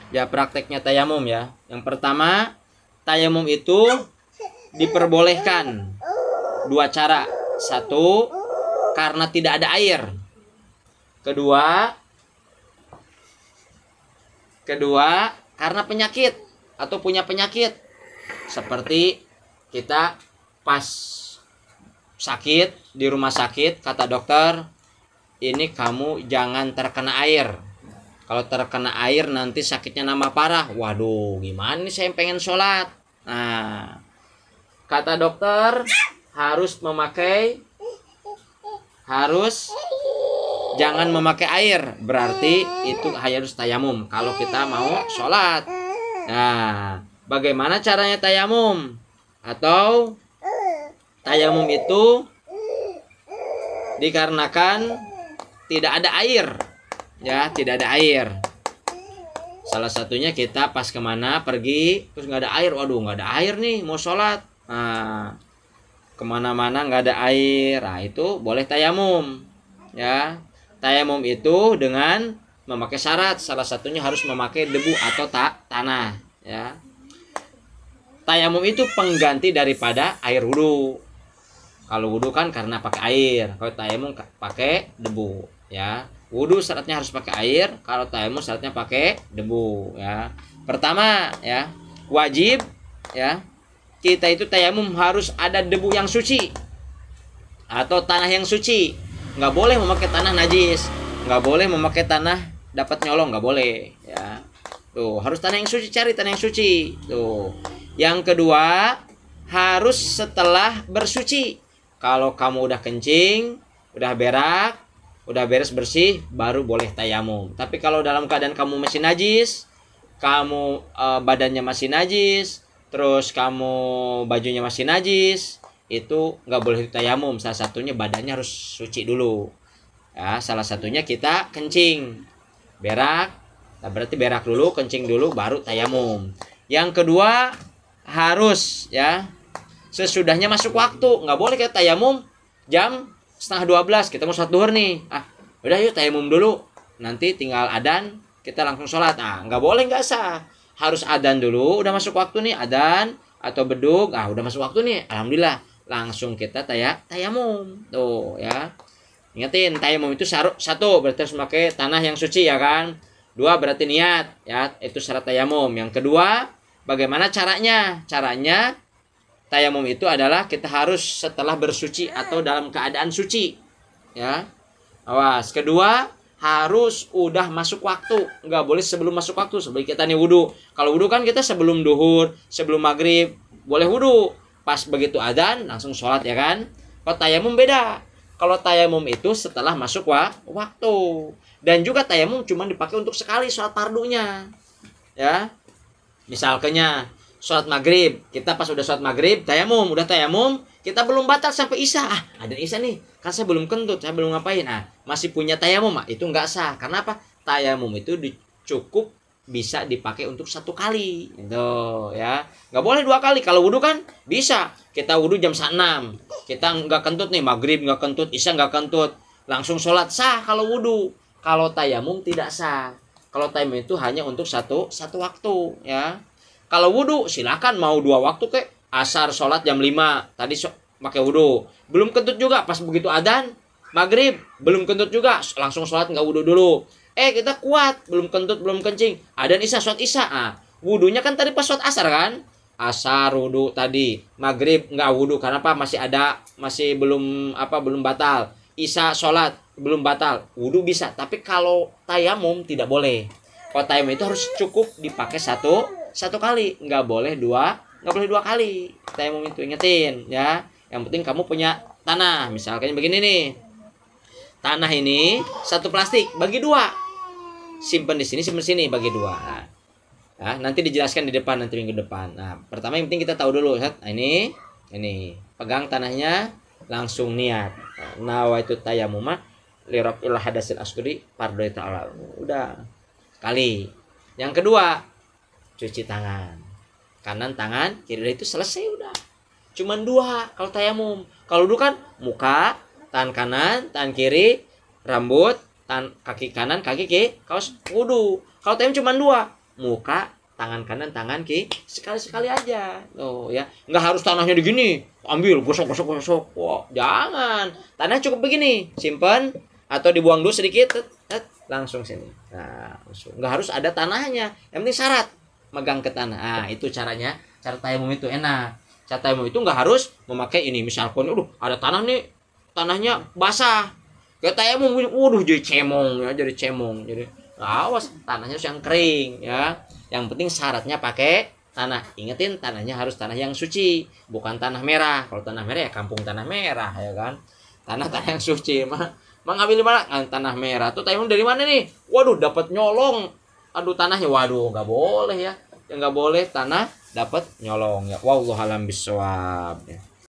Ya, prakteknya tayamum ya. Yang pertama, tayamum itu diperbolehkan dua cara. Satu, karena tidak ada air. Kedua, karena penyakit atau punya penyakit. Seperti kita pas sakit di rumah sakit, kata dokter, ini kamu jangan terkena air. Kalau terkena air nanti sakitnya nambah parah. Waduh, gimana nih saya pengen sholat. Nah, kata dokter harus jangan memakai air. Berarti itu harus tayamum kalau kita mau sholat. Nah, bagaimana caranya tayamum? Atau tayamum itu dikarenakan tidak ada air. Ya, tidak ada air. Salah satunya kita pas kemana pergi terus nggak ada air. Waduh, nggak ada air nih mau sholat. Nah, kemana-mana nggak ada air. Nah, itu boleh tayamum. Ya, tayamum itu dengan memakai syarat. Salah satunya harus memakai debu atau tanah. Ya, tayamum itu pengganti daripada air wudhu. Kalau wudhu kan karena pakai air. Kalau tayamum pakai debu. Ya, wudhu syaratnya harus pakai air, kalau tayamum syaratnya pakai debu ya. Pertama ya, wajib ya, kita itu tayamum harus ada debu yang suci atau tanah yang suci. Nggak boleh memakai tanah najis, nggak boleh memakai tanah dapat nyolong, nggak boleh ya. Tuh, harus tanah yang suci, cari tanah yang suci. Tuh. Yang kedua, harus setelah bersuci. Kalau kamu udah kencing, udah berak, udah beres bersih, baru boleh tayamum. Tapi kalau dalam keadaan kamu masih najis, kamu badannya masih najis, terus kamu bajunya masih najis, itu nggak boleh tayamum. Salah satunya badannya harus suci dulu. Ya, salah satunya kita kencing, berak, nah berarti berak dulu, kencing dulu, baru tayamum. Yang kedua harus ya sesudahnya masuk waktu. Nggak boleh kita tayamum jam 11:30 kita mau sholat duhur nih. Udah yuk tayamum dulu. Nanti tinggal adzan kita langsung sholat. Nggak boleh, nggak sah. Harus adzan dulu. Udah masuk waktu nih adzan atau beduk. Udah masuk waktu nih. Alhamdulillah. Langsung kita tayamum. Tuh ya. Ingetin tayamum itu satu berarti harus pakai tanah yang suci ya kan. Dua berarti niat ya. Itu syarat tayamum. Yang kedua, bagaimana caranya? Caranya tayamum itu adalah kita harus setelah bersuci atau dalam keadaan suci. Ya. Awas. Kedua, harus udah masuk waktu. Nggak boleh sebelum masuk waktu. Seperti kita nih wudhu. Kalau wudhu kan kita sebelum duhur, sebelum maghrib, boleh wudhu. Pas begitu adzan, langsung sholat ya kan. Kalau tayamum beda. Kalau tayamum itu setelah masuk waktu. Dan juga tayamum cuma dipakai untuk sekali sholat fardunya. Ya. Misalnya sholat maghrib, kita pas udah sholat maghrib, tayamum, udah tayamum, kita belum batal sampai isya. Ada isya nih, kan saya belum kentut, saya belum ngapain. Masih punya tayamum, itu nggak sah. Karena apa? Tayamum itu cukup bisa dipakai untuk satu kali, gitu ya. Nggak boleh dua kali. Kalau wudhu kan bisa. Kita wudhu jam 6, kita nggak kentut nih, maghrib nggak kentut, isya nggak kentut, langsung sholat sah kalau wudhu. Kalau tayamum tidak sah. Kalau tayamum itu hanya untuk satu waktu, ya. Kalau wudhu silakan mau 2 waktu kek. Asar sholat jam 5 tadi pakai wudhu, belum kentut juga pas begitu adzan maghrib belum kentut juga, langsung sholat nggak wudhu dulu. Kita kuat belum kentut belum kencing, adzan isya sholat isya. Wudhunya kan tadi pas sholat asar kan, asar wudhu tadi, maghrib nggak wudhu karena apa, masih belum batal. Isya sholat belum batal, wudhu bisa. Tapi kalau tayamum tidak boleh. Kalau tayamum itu harus cukup dipakai satu kali, nggak boleh dua kali tayamum itu. Ingetin ya, yang penting kamu punya tanah. Misalkan begini nih, tanah ini satu plastik bagi 2, simpen di sini simpen sini bagi 2. Nanti dijelaskan di depan, nanti minggu depan. Pertama yang penting kita tahu dulu. Ini pegang tanahnya, langsung niat nawaitu tayamuma li raf'il hadasil asghari fardhu ta'ala. Udah kali. Yang kedua, cuci tangan, kanan tangan kiri, itu selesai udah. Cuman 2 kalau tayamum. Kalau dulu kan muka, tangan kanan, tangan kiri, rambut, kaki kanan, kaki kiri, kaos wudu. Kalau tayamum cuma dua, muka, tangan kanan, tangan kiri, sekali-sekali aja. Tuh ya, nggak harus tanahnya begini, ambil gosok. Wah, jangan. Tanah cukup begini, simpan atau dibuang dulu sedikit, langsung sini. Nah, langsung. Nggak harus ada tanahnya. Yang penting syarat megang ke tanah. Nah, itu caranya. Cara tayamum itu enak. Cara tayamum itu nggak harus memakai ini. Misalkan, ada tanah nih, tanahnya basah. Kayak tayamum, jadi cemong ya, Jadi awas, tanahnya harus yang kering ya. Yang penting syaratnya pakai tanah. Ingetin, tanahnya harus tanah yang suci, bukan tanah merah. Kalau tanah merah ya kampung tanah merah ya kan. Tanah yang suci mah ngambil di mana? Tanah merah. Tuh tayamum dari mana nih? Waduh, dapat nyolong. Aduh, tanahnya. Waduh, nggak boleh ya. Ya nggak boleh tanah dapat nyolong ya. Wallahu alam bisawab ya.